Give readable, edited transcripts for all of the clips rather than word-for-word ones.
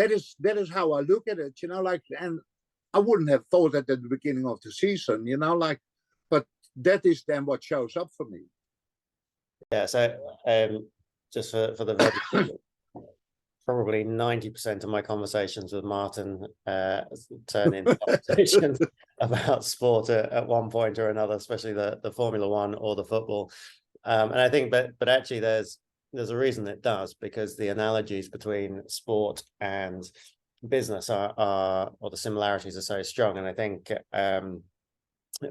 that is how I look at it, like, and I wouldn't have thought that at the beginning of the season, like, but that is then what shows up for me. Yeah, so just for the record, probably 90% of my conversations with Martin turn into conversations about sport at one point or another, especially the Formula One or the football. And I think, but actually, there's a reason it does, because the analogies between sport and business are or the similarities are so strong. And I think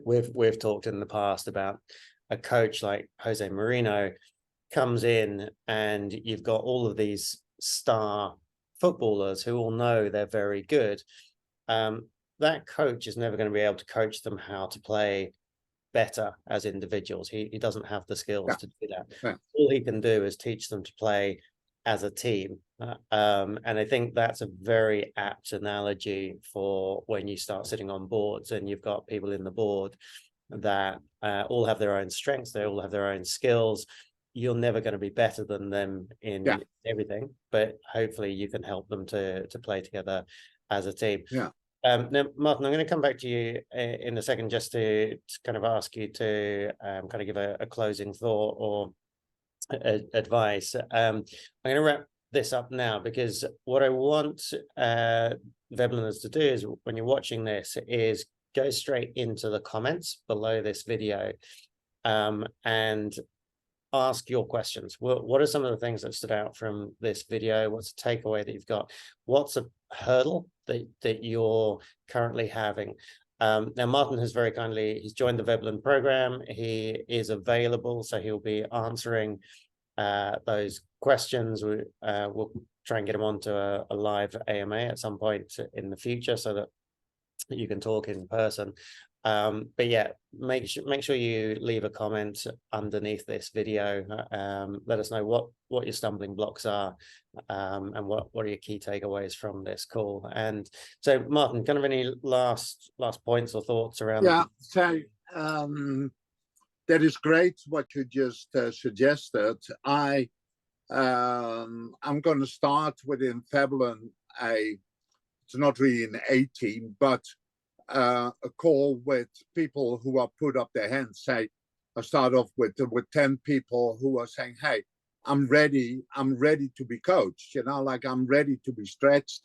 we've talked in the past about a coach like Jose Mourinho comes in, and you've got all of these star footballers who all know they're very good. That coach is never going to be able to coach them how to play better as individuals. He doesn't have the skills to do that. Yeah. All he can do is teach them to play as a team. And I think that's a very apt analogy for when you start sitting on boards and you've got people in the board that all have their own strengths, they all have their own skills. You're never going to be better than them in everything, but hopefully you can help them to play together as a team. Yeah. Now, Martin, I'm going to come back to you in a second, just to kind of ask you to kind of give a closing thought or advice. I'm going to wrap this up now, because what I want Vebleners to do is, when you're watching this, is go straight into the comments below this video and ask your questions. What are some of the things that stood out from this video? What's a takeaway that you've got? What's a hurdle that you're currently having? Now, Martin has very kindly, he's joined the Veblen program. He is available, so he'll be answering those questions. We'll try and get him onto a live AMA at some point in the future, so that you can talk in person. But yeah, make sure you leave a comment underneath this video. Let us know what your stumbling blocks are, and what are your key takeaways from this call. And so, Martin, kind of any last points or thoughts around? Yeah, so that is great what you just suggested. I'm going to start within Veblen it's not really an A team, but a call with people who are put up their hands. Say, I start off with 10 people who are saying, "Hey, I'm ready to be coached. Like, I'm ready to be stretched."